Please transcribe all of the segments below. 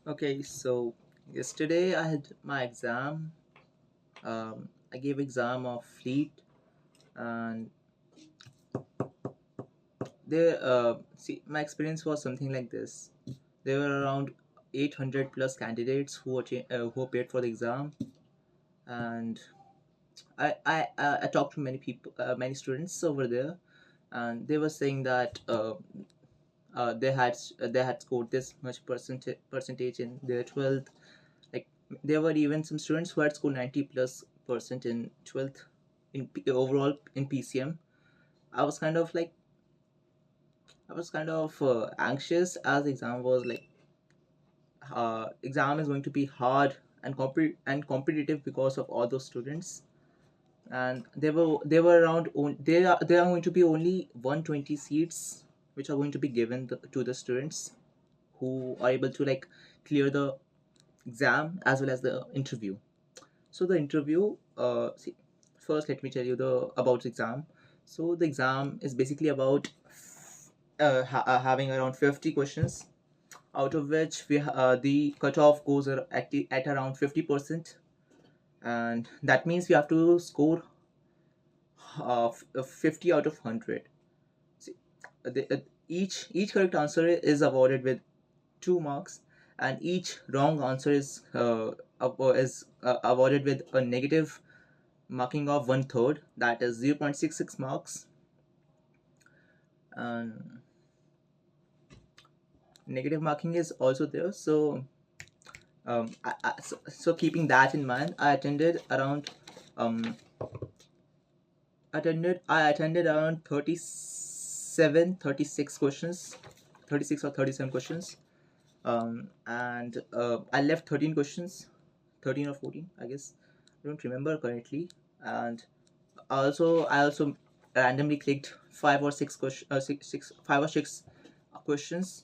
Okay, so yesterday I had my exam. I gave exam of fleet, and my experience was something like this. There were around 800 plus candidates who appeared for the exam, and I talked to many people, many students over there, and they were saying that they had scored this much percentage in their 12th. Like, there were even some students who had scored 90 plus percent in 12th overall in PCM. I was kind of like I was kind of anxious, as the exam was like exam is going to be hard and competitive because of all those students. And they were around there are going to be only 120 seats which are going to be given to the students who are able to like clear the exam as well as the interview. So the interview, first let me tell you the about the exam. So the exam is basically about having around 50 questions, out of which the cutoff goes at around 50%, and that means we have to score 50 out of 100. See, each correct answer is awarded with 2 marks, and each wrong answer is awarded with a negative marking of 1/3, that is 0.66 marks. And negative marking is also there. So keeping that in mind, um I attended around 36 questions, 36 or 37 questions. And I left 13 questions, 13 or 14, I guess. I don't remember correctly. And I also randomly clicked 5 or 6 questions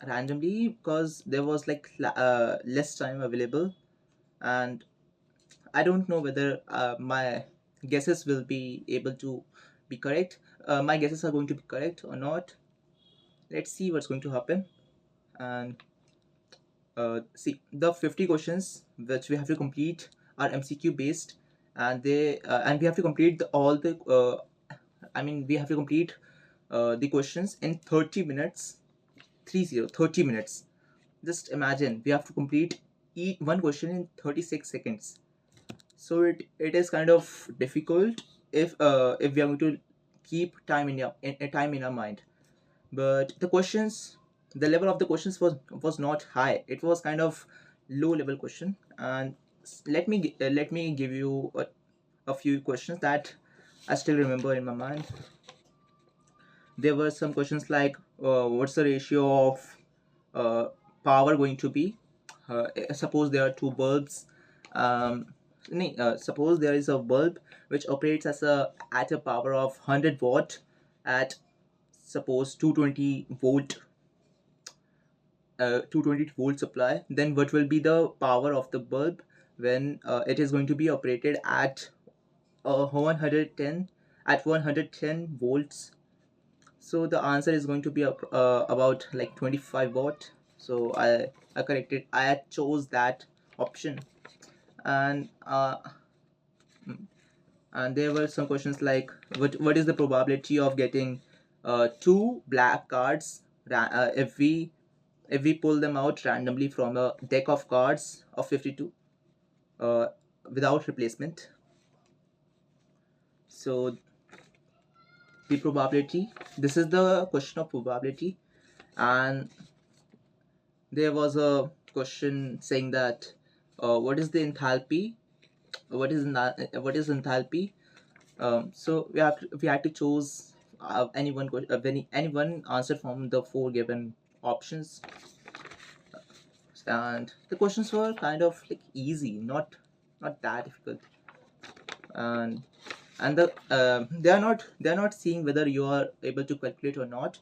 randomly, because there was like less time available, and I don't know whether my guesses will be able to be correct. My guesses are going to be correct or not. Let's see what's going to happen. And see, the 50 questions which we have to complete are MCQ based, and we have to complete all the we have to complete the questions in 30 minutes. 30 minutes. Just imagine, we have to complete one question in 36 seconds. So it is kind of difficult if we are going to keep time in our mind. But the level of the questions was not high. It was kind of low level question. And let me give you a few questions that I still remember in my mind. There were some questions like, what's the ratio of uh, power going to be? Suppose there are two bulbs. um, Suppose there is a bulb which operates at a power of 100 watt at, suppose, 220 volt supply. Then what will be the power of the bulb when it is going to be operated at 110 volts? So the answer is going to be about like 25 watt. So I chose that option. And there were some questions like, what is the probability of getting two black cards if we pull them out randomly from a deck of cards of 52 uh, without replacement. So the probability, this is the question of probability. And there was a question saying that, what is the enthalpy, what is enthalpy. So we had to choose any one answer from the four given options. And the questions were kind of like easy, not that difficult. and and they're not seeing whether you are able to calculate or not.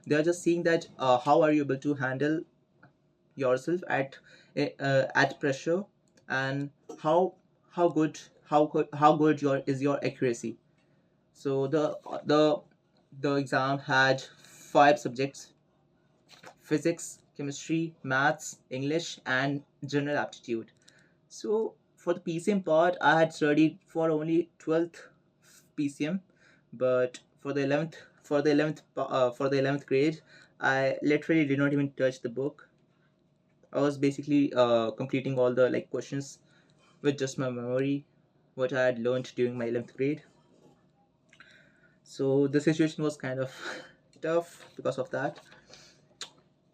They're just seeing that, how are you able to handle yourself at pressure, and how how good your accuracy. So the exam had 5 subjects: physics, chemistry, maths, English, and general aptitude. So for the PCM part, I had studied for only 12th PCM, but for the 11th grade, I literally did not even touch the book. I was basically completing all the like questions with just my memory, what I had learned during my 11th grade. So the situation was kind of tough because of that.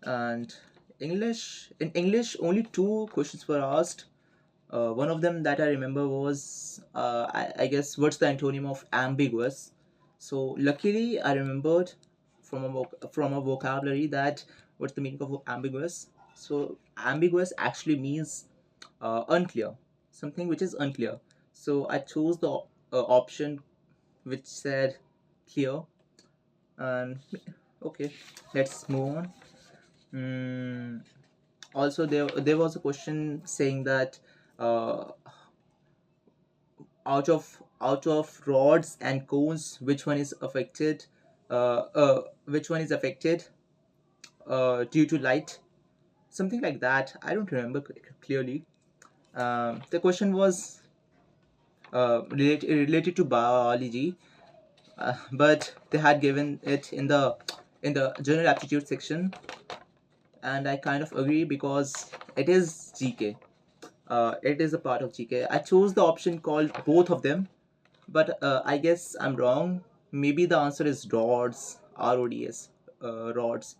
And in English, only two questions were asked. One of them that I remember was, I guess, what's the antonym of ambiguous? So luckily, I remembered from a vocabulary that what's the meaning of ambiguous. So ambiguous actually means unclear, something which is unclear. So I chose the option which said clear. And okay, let's move on. Mm, Also, there was a question saying that uh, out of rods and cones, which one is affected due to light, something like that. I don't remember clearly. The question was related to biology, but they had given it in the general aptitude section, and I kind of agree because it is GK. It is a part of GK. I chose the option called both of them, but I guess I'm wrong. Maybe the answer is rods, RODS, rods.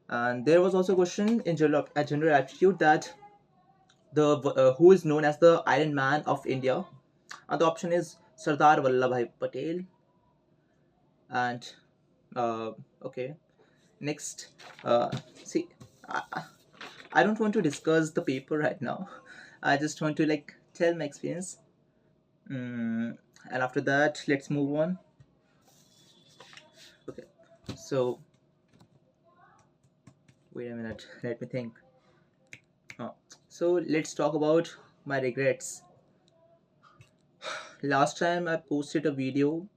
And there was also a question in general aptitude that the who is known as the Iron Man of India, and the option is Sardar Vallabhbhai Patel. And uh, okay, next, see, I, I don't want to discuss the paper right now. I just want to like tell my experience. And after that, let's move on. Okay, so wait a minute, let me think. Uh, so let's talk about my regrets. Last time I posted a video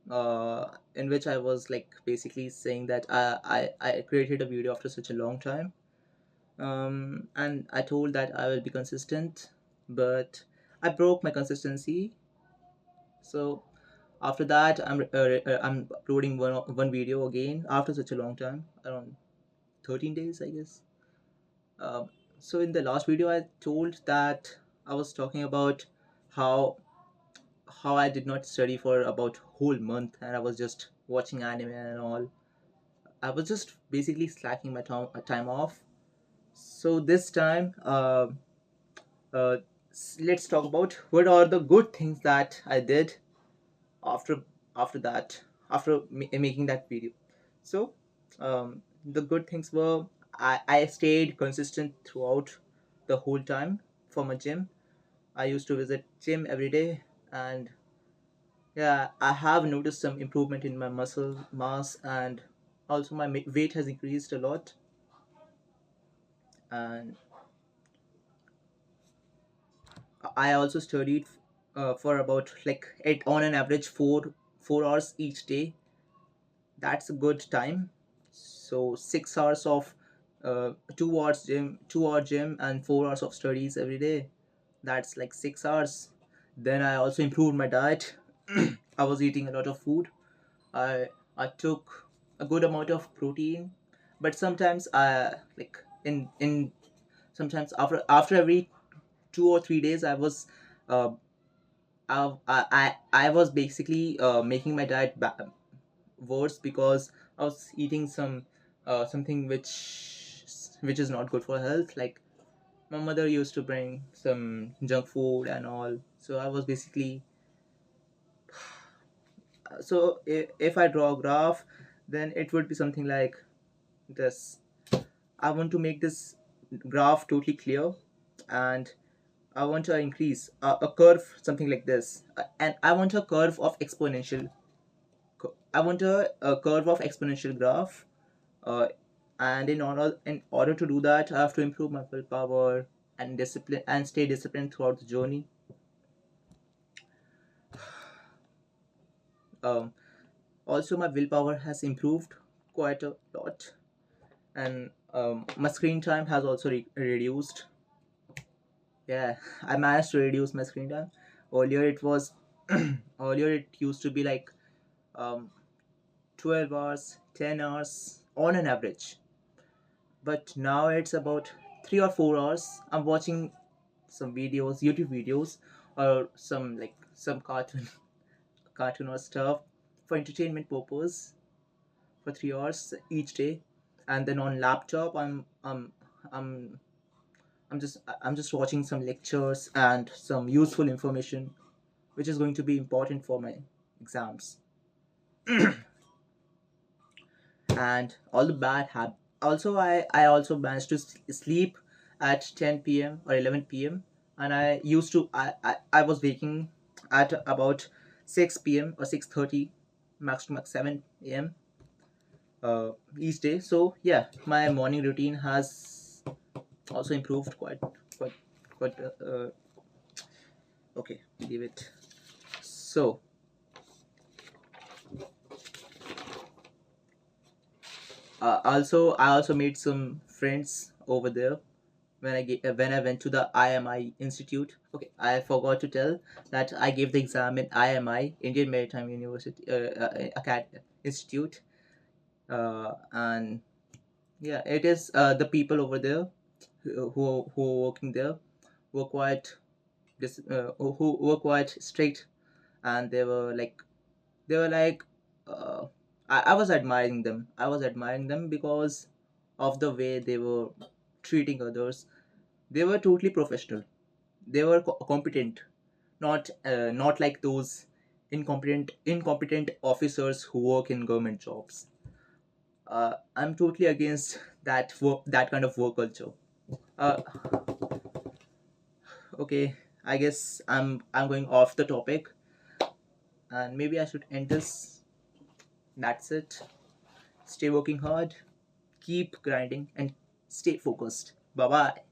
in which I was like basically saying that I created a video after such a long time. And I told that I will be consistent, but I broke my consistency. So after that, I'm uploading one video again after such a long time, around 13 days, I guess. Um, so in the last video, I told that I was talking about how I did not study for about whole month and I was just watching anime and all. I was just basically slacking my time off. So this time, uh, let's talk about what are the good things that I did after that, after making that video. So the good things were I stayed consistent throughout the whole time for my gym. I used to visit gym every day, and yeah, I have noticed some improvement in my muscle mass, and also my weight has increased a lot. And I also studied for about like on an average 4 hours each day. That's a good time. So 6 hours of 2 hour gym and 4 hours of studies every day. That's like 6 hours. Then I also improved my diet. I was eating a lot of food. I took a good amount of protein, but sometimes I like in sometimes after every 2 or 3 days I was uh, I was basically making my diet worse because I was eating something which is not good for health. Like my mother used to bring some junk food and all, so I was basically so if I draw a graph, then it would be something like this. I want to make this graph totally clear, and I want to increase a curve something like this, and I want a curve of exponential. I want a curve of exponential graph, uh, and in order to do that, I have to improve my willpower and discipline and stay disciplined throughout the journey. Um, Also, my willpower has improved quite a lot, and My screen time has also reduced. Yeah, I managed to reduce my screen time. Earlier it was earlier it used to be like um 12 hours, 10 hours on an average, but now it's about 3 or 4 hours. I'm watching some videos, YouTube videos, or some like some cartoon or stuff for entertainment purpose for 3 hours each day. And then on laptop I'm I'm just watching some lectures and some useful information which is going to be important for my exams. And all the bad habits. Also, I also managed to sleep at 10 p.m. or 11 p.m. And I used to I was waking at about 6 p.m. or 6:30, max to max 7 a.m. Each day. So yeah, my morning routine has also improved quite quite. Okay, leave it. So also I also made some friends over there when I went to the IMI Institute. Okay, I forgot to tell that I gave the exam in IMI, Indian Maritime University Institute, and yeah, it is the people over there who are working there were quite who were quite strict, and they were like uh, I was admiring them. I was admiring them because of the way they were treating others. They were totally professional. They were competent, not like those incompetent officers who work in government jobs. I'm totally against that kind of work culture. Uh, okay, I guess I'm going off the topic, and maybe I should end this. That's it. Stay working hard, keep grinding, and stay focused. Bye bye.